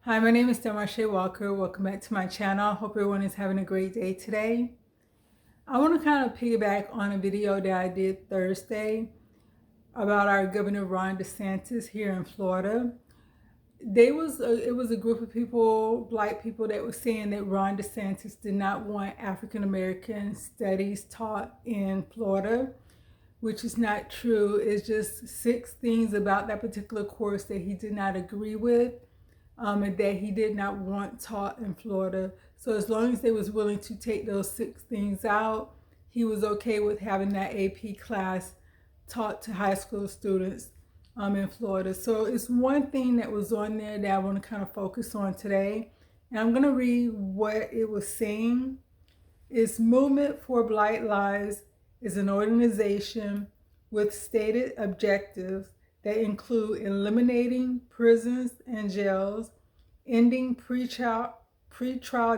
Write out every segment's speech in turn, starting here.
Hi, my name is Delmarshae Walker. Welcome back to my channel. Hope everyone is having a great day today. I want to kind of piggyback on a video that I did Thursday about our Governor Ron DeSantis here in Florida. It was a group of people, Black people, that was saying that Ron DeSantis did not want African American studies taught in Florida, which is not true. It's just 6 things about that particular course that he did not agree with. And that he did not want taught in Florida. So as long as they was willing to take those 6 things out, he was okay with having that AP class taught to high school students in Florida. So it's one thing that was on there that I want to kind of focus on today. And I'm going to read what it was saying. It's Movement for Black Lives is an organization with stated objectives that include eliminating prisons and jails, ending pretrial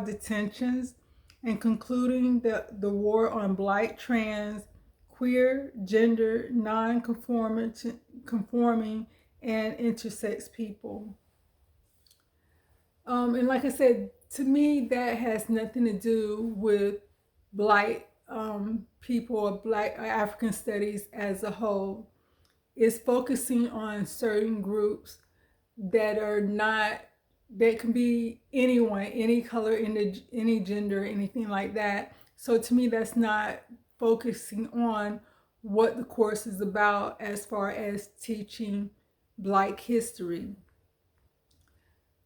detentions, and concluding the war on Black, trans, queer, gender, non-conforming, and intersex people. And like I said, to me, that has nothing to do with Black people or Black or African studies as a whole. Is focusing on certain groups that are not, that can be anyone, any color, any gender, anything like that. So to me, that's not focusing on what the course is about as far as teaching Black history.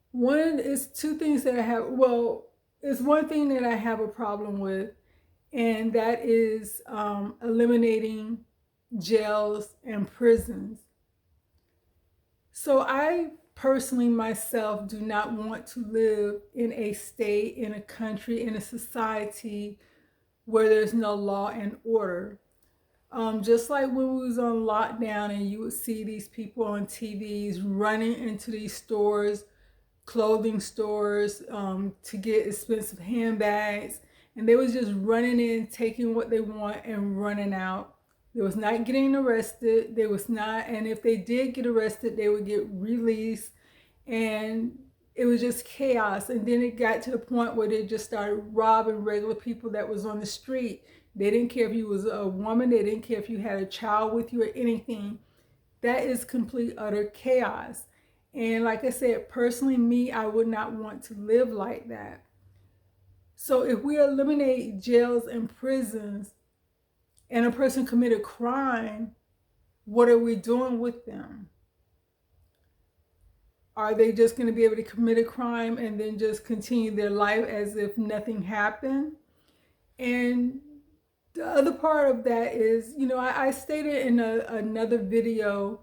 One is 2 things that I have, well, it's one thing that I have a problem with, and that is eliminating jails and prisons. So I personally myself do not want to live in a state, in a country, in a society where there's no law and order. Just like when we was on lockdown and you would see these people on TVs running into these stores, clothing stores, to get expensive handbags, and they was just running in, taking what they want and running out. They was not getting arrested. They was not, and if they did get arrested, they would get released, and it was just chaos. And then it got to the point where they just started robbing regular people that was on the street. They didn't care if you was a woman. They didn't care if you had a child with you or anything. That is complete, utter chaos. And like I said, personally, me, I would not want to live like that. So if we eliminate jails and prisons, and a person commit a crime, what are we doing with them? Are they just going to be able to commit a crime and then just continue their life as if nothing happened? And the other part of that is, I stated in another video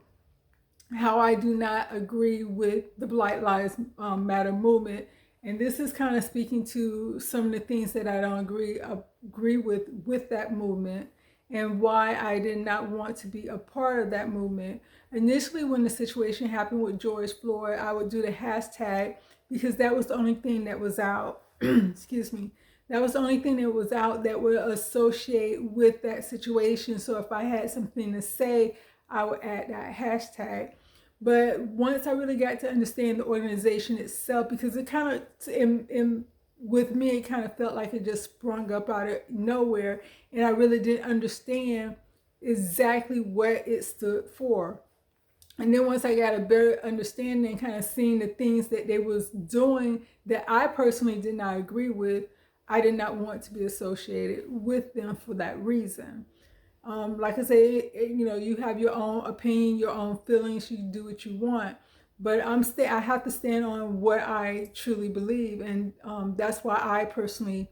how I do not agree with the Black Lives Matter movement. And this is kind of speaking to some of the things that I don't agree with that movement, and why I did not want to be a part of that movement. Initially, when the situation happened with George Floyd, I would do the hashtag because that was the only thing that was out. Excuse me. That was the only thing that was out that would associate with that situation. So if I had something to say, I would add that hashtag. But once I really got to understand the organization itself, because it kind of, with me, it kind of felt like it just sprung up out of nowhere, and I really didn't understand exactly what it stood for. And then once I got a better understanding, kind of seeing the things that they was doing that I personally did not agree with, I did not want to be associated with them for that reason. Like I say, you have your own opinion, your own feelings. You do what you want, but I have to stand on what I truly believe, and that's why I personally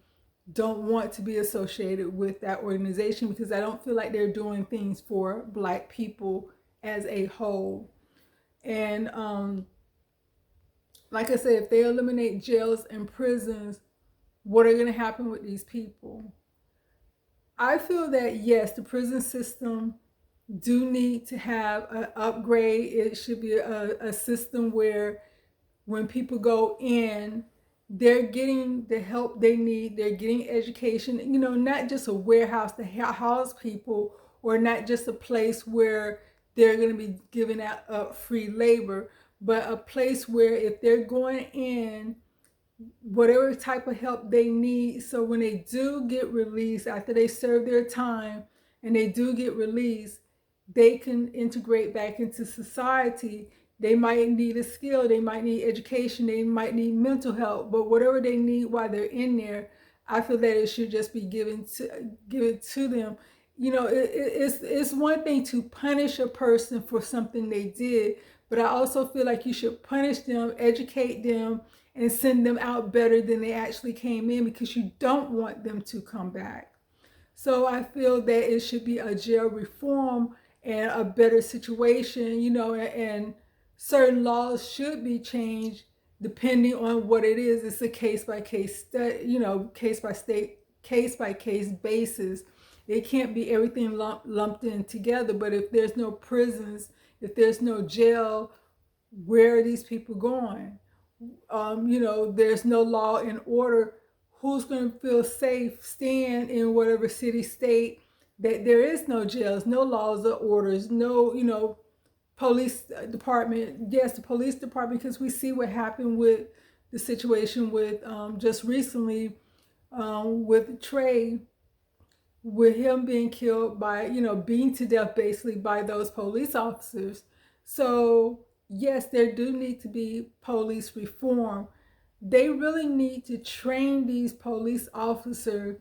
don't want to be associated with that organization, because I don't feel like they're doing things for Black people as a whole. And like I said, if they eliminate jails and prisons, what are going to happen with these people? I feel that yes, the prison system do need to have an upgrade. It should be a system where when people go in, they're getting the help they need, they're getting education, not just a warehouse to house people, or not just a place where they're going to be giving out free labor, but a place where if they're going in, whatever type of help they need, so when they do get released after they serve their time and they do get released, they can integrate back into society. They might need a skill, they might need education, they might need mental help, but whatever they need while they're in there, I feel that it should just be given to them. It's one thing to punish a person for something they did, but I also feel like you should punish them, educate them, and send them out better than they actually came in, because you don't want them to come back. So I feel that it should be a jail reform and a better situation, and certain laws should be changed depending on what it is. It's a case by case study, case by state, case by case basis. It can't be everything lumped in together. But if there's no prisons, if there's no jail, where are these people going? There's no law and order. Who's going to feel safe staying in whatever city, state that there is no jails, no laws or orders, no, police department? Yes, the police department, because we see what happened with the situation with just recently with Trey, with him being killed by, being to death basically by those police officers. So yes, there do need to be police reform. They really need to train these police officers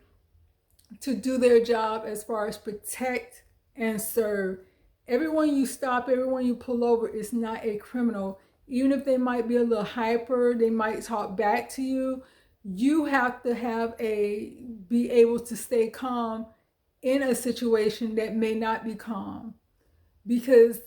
to do their job as far as protect and serve. Everyone you stop, everyone you pull over is not a criminal. Even if they might be a little hyper, they might talk back to you. You have to be able to stay calm in a situation that may not be calm, because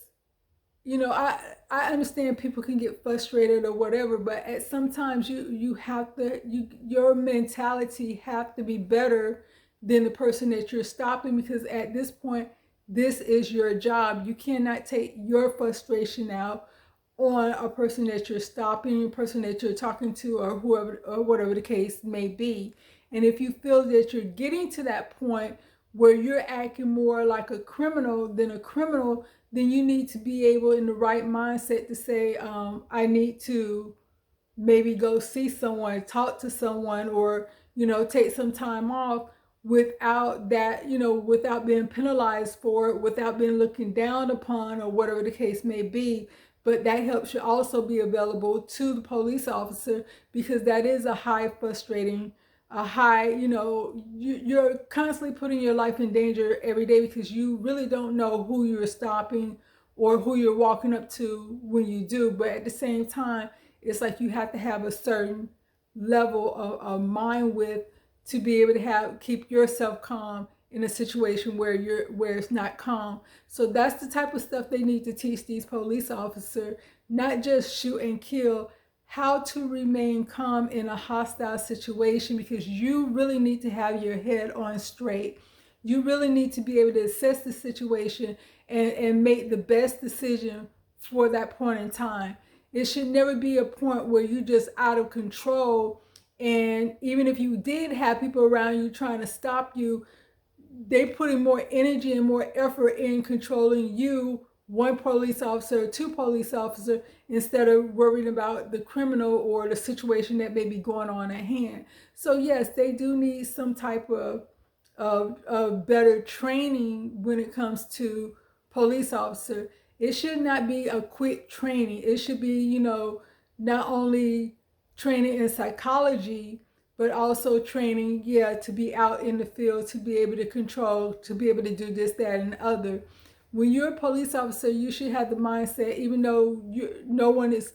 I understand people can get frustrated or whatever, but at sometimes you have to, your mentality have to be better than the person that you're stopping, because at this point, this is your job. You cannot take your frustration out on a person that you're stopping, a person that you're talking to, or whoever, or whatever the case may be. And if you feel that you're getting to that point where you're acting more like a criminal than a criminal, then you need to be able, in the right mindset, to say, I need to maybe go see someone, talk to someone, or, take some time off, without that, without being penalized for it, without being looking down upon, or whatever the case may be. But that help should also be available to the police officer, because that is a high frustrating, you're constantly putting your life in danger every day, because you really don't know who you're stopping or who you're walking up to when you do. But at the same time, it's like you have to have a certain level of mind width to be able to keep yourself calm in a situation where it's not calm. So that's the type of stuff they need to teach these police officers, not just shoot and kill, how to remain calm in a hostile situation, because you really need to have your head on straight. You really need to be able to assess the situation and make the best decision for that point in time. It should never be a point where you're just out of control, and even if you did have people around you trying to stop you, they putting more energy and more effort in controlling you, one police officer or two police officers, instead of worrying about the criminal or the situation that may be going on at hand. So yes, they do need some type of better training when it comes to police officer. It should not be a quick training. It should be, not only training in psychology, but also training, to be out in the field, to be able to control, to be able to do this, that, and the other. When you're a police officer, you should have the mindset, even though no one is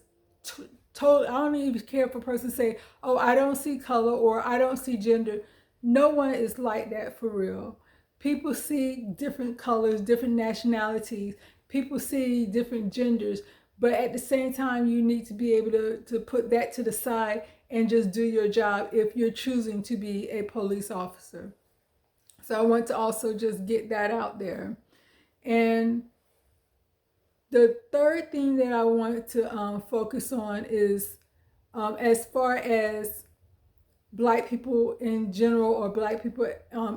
told, I don't even care if a person say, oh, I don't see color or I don't see gender. No one is like that for real. People see different colors, different nationalities. People see different genders. But at the same time, you need to be able to put that to the side and just do your job if you're choosing to be a police officer. So I want to also just get that out there. And the third thing that I wanted to focus on is as far as Black people in general, or Black people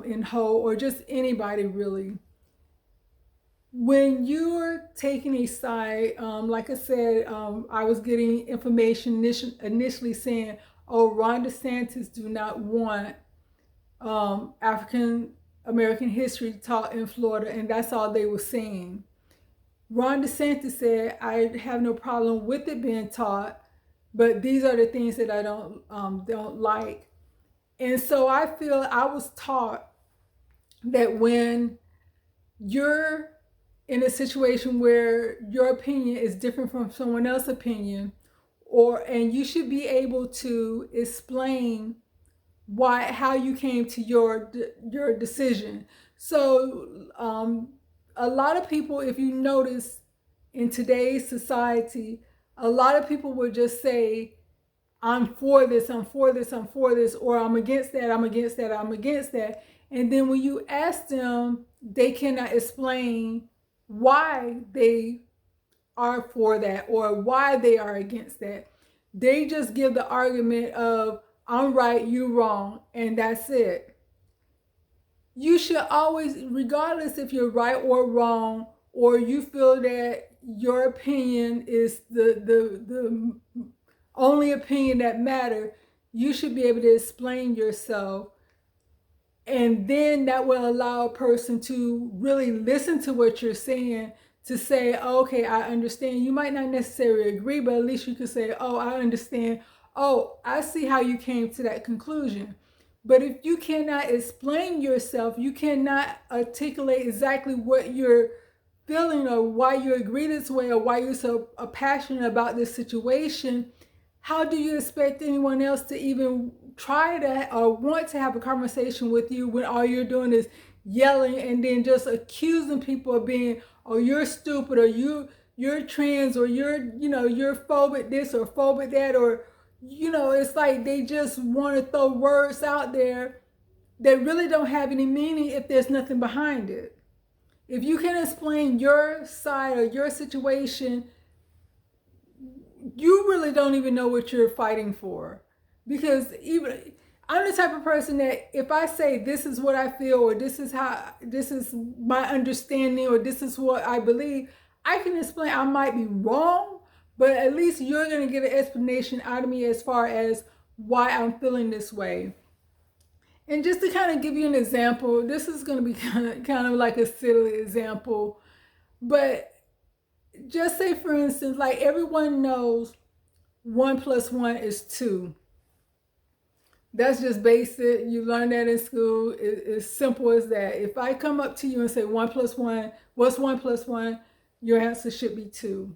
in whole, or just anybody really. when you're taking a side, like I said, I was getting information initially saying, oh, Ron DeSantis do not want African American history taught in Florida, and that's all they were saying. Ron DeSantis said, I have no problem with it being taught, but these are the things that I don't like. And so I feel I was taught that when you're in a situation where your opinion is different from someone else's opinion, and you should be able to explain how you came to your decision. So a lot of people, if you notice in today's society, a lot of people will just say, I'm for this, I'm for this, I'm for this, or I'm against that, I'm against that, I'm against that. And then when you ask them, they cannot explain why they are for that or why they are against that. They just give the argument of, I'm right, you wrong, and that's it. You should always, regardless if you're right or wrong, or you feel that your opinion is the only opinion that matters, you should be able to explain yourself. And then that will allow a person to really listen to what you're saying, to say, oh, okay, I understand. You might not necessarily agree, but at least you could say, oh, I understand. Oh, I see how you came to that conclusion. But if you cannot explain yourself, you cannot articulate exactly what you're feeling or why you agree this way or why you're so passionate about this situation, how do you expect anyone else to even try to or want to have a conversation with you when all you're doing is yelling and then just accusing people of being, oh, you're stupid, or you're trans, or you're phobic this or phobic that, or it's like they just want to throw words out there that really don't have any meaning if there's nothing behind it. If you can explain your side or your situation, you really don't even know what you're fighting for. Because even I'm the type of person that if I say this is what I feel, or this is my understanding, or this is what I believe, I can explain. I might be wrong, but at least you're going to get an explanation out of me as far as why I'm feeling this way. And just to kind of give you an example, this is going to be kind of like a silly example, but just say, for instance, like everyone knows 1 + 1 is 2. That's just basic. You learn that in school. It's simple as that. If I come up to you and say 1 + 1, what's 1 + 1? Your answer should be 2.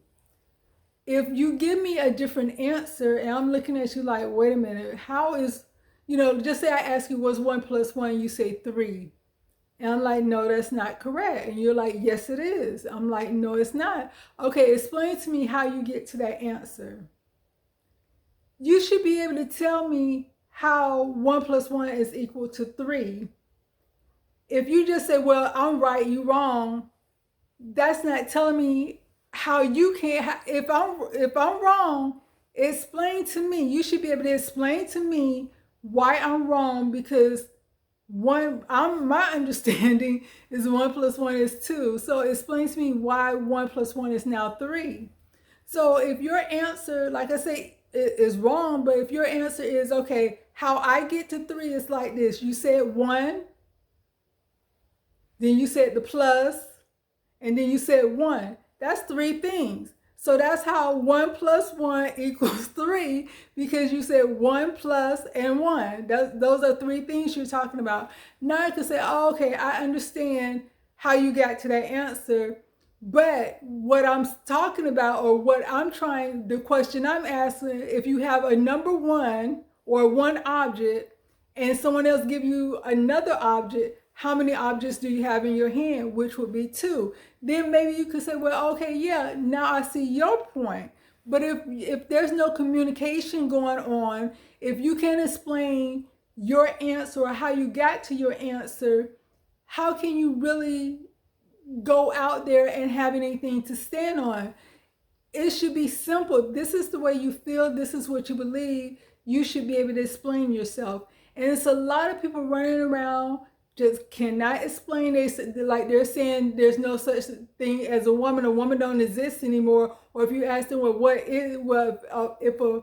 If you give me a different answer and I'm looking at you like, wait a minute, how is, just say I ask you what's 1 + 1, you say 3. And I'm like, no, that's not correct. And you're like, yes, it is. I'm like, no, it's not. Okay, explain to me how you get to that answer. You should be able to tell me how 1 + 1 is equal to 3. If you just say, well, I'm right, you wrong, that's not telling me how you can't. If I'm wrong, explain to me. You should be able to explain to me why I'm wrong, because my understanding is 1 + 1 is 2. So explain to me why 1 + 1 is now 3. So if your answer, like I say, is wrong, but if your answer is, okay, how I get to 3 is like this. You said 1, then you said the plus, and then you said 1. That's 3 things. So that's how 1 + 1 equals 3, because you said 1 plus and 1. Those are 3 things you're talking about. Now I can say, oh, okay, I understand how you got to that answer. But what I'm talking about, or the question I'm asking, if you have a number 1 or one object and someone else give you another object, how many objects do you have in your hand, which would be 2? Then maybe you could say, well, okay, yeah, now I see your point. But if there's no communication going on, if you can't explain your answer or how you got to your answer, how can you really go out there and have anything to stand on? It should be simple. This is the way you feel. This is what you believe. You should be able to explain yourself. And it's a lot of people running around just cannot explain. Like they're saying there's no such thing as a woman don't exist anymore. Or if you ask them, well, what is, well, if a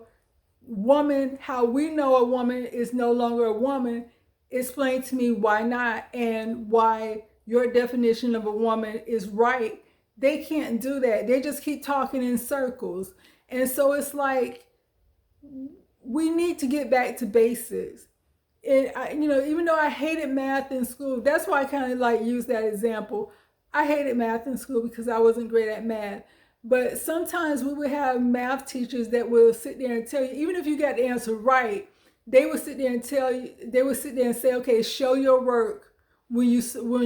woman, how we know a woman is no longer a woman, explain to me why not, and why your definition of a woman is right. They can't do that. They just keep talking in circles. And so it's like, we need to get back to basics. And even though I hated math in school, that's why I kind of like use that example. I hated math in school because I wasn't great at math. But sometimes we would have math teachers that will sit there and tell you, even if you got the answer right, they would sit there and tell you, they would sit there and say, okay, show your work when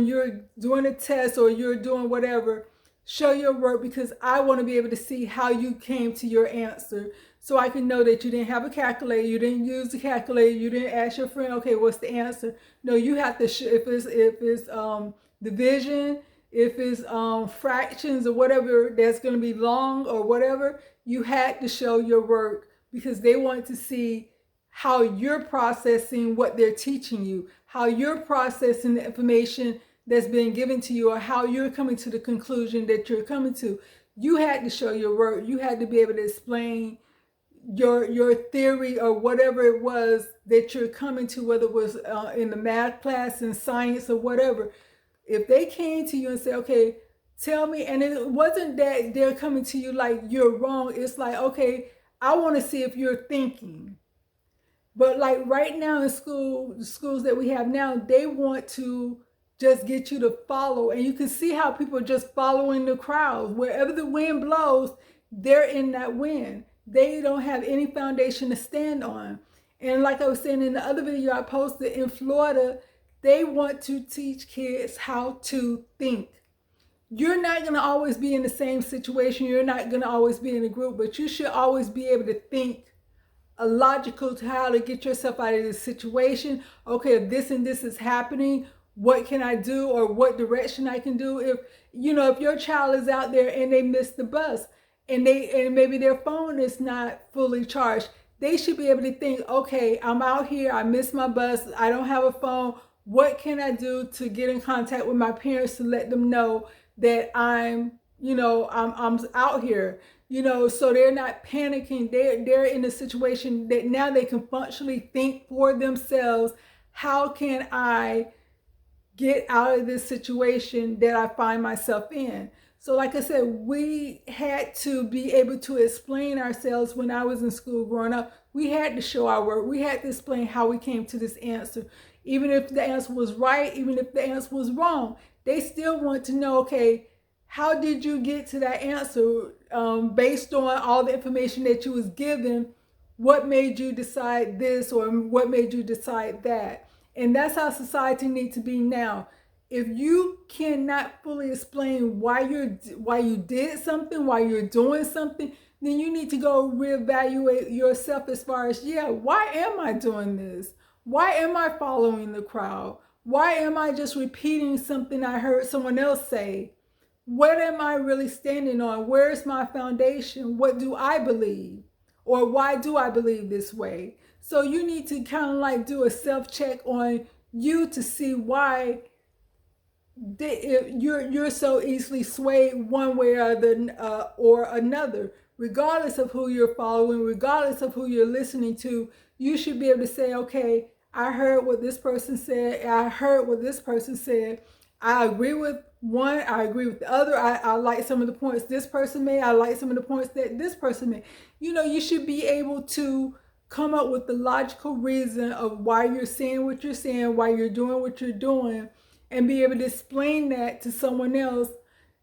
you're doing a test or you're doing whatever. Show your work, because I want to be able to see how you came to your answer, so I can know that you didn't have a calculator, you didn't use the calculator, you didn't ask your friend, okay, what's the answer? No, you have to if it's division, if it's fractions or whatever that's going to be long or whatever, you had to show your work, because they want to see how you're processing what they're teaching you, how you're processing the information that's been given to you, or how you're coming to the conclusion that you're coming to. You had to show your work. You had to be able to explain your theory or whatever it was that you're coming to, whether it was in the math class, in science, or whatever. If they came to you and say, okay, tell me, and it wasn't that they're coming to you like you're wrong. It's like, okay, I want to see if you're thinking. But like right now in schools that we have now, they want to just get you to follow. And you can see how people are just following the crowd. Wherever the wind blows, they're in that wind. They don't have any foundation to stand on. And like I was saying in the other video I posted, in Florida, they want to teach kids how to think. You're not going to always be in the same situation. You're not going to always be in a group, but you should always be able to think a logical to how to get yourself out of this situation. Okay, if this and this is happening, what can I do, or what direction I can do? If your child is out there and they miss the bus, and maybe their phone is not fully charged, they should be able to think, okay, I'm out here, I missed my bus, I don't have a phone. What can I do to get in contact with my parents to let them know that I'm out here? So they're not panicking. They're in a situation that now they can functionally think for themselves. How can I get out of this situation that I find myself in? So like I said, we had to be able to explain ourselves. When I was in school growing up, we had to show our work. We had to explain how we came to this answer. Even if the answer was right, even if the answer was wrong, they still want to know, okay, how did you get to that answer? Based on all the information that you was given, what made you decide this, or what made you decide that? And that's how society needs to be now. If you cannot fully explain why you did something, why you're doing something, then you need to go reevaluate yourself as far as, why am I doing this? Why am I following the crowd? Why am I just repeating something I heard someone else say? What am I really standing on? Where's my foundation? What do I believe? Or why do I believe this way? So you need to kind of like do a self-check on you to see why you're so easily swayed one way or another. Regardless of who you're following, regardless of who you're listening to, you should be able to say, okay, I heard what this person said. I heard what this person said. I agree with one, I agree with the other. I like some of the points this person made. I like some of the points that this person made. You should be able to come up with the logical reason of why you're saying what you're saying, why you're doing what you're doing, and be able to explain that to someone else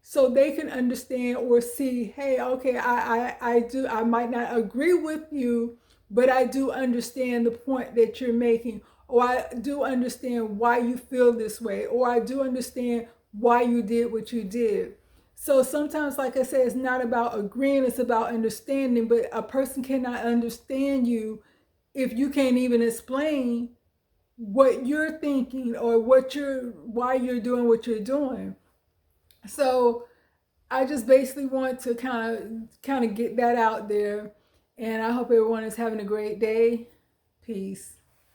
so they can understand or see, hey, okay, I might not agree with you, but I do understand the point that you're making, or I do understand why you feel this way, or I do understand why you did what you did. So sometimes, like I said, it's not about agreeing, it's about understanding. But a person cannot understand you if you can't even explain what you're thinking, or why you're doing what you're doing. So I just basically want to kind of get that out there. And I hope everyone is having a great day. Peace.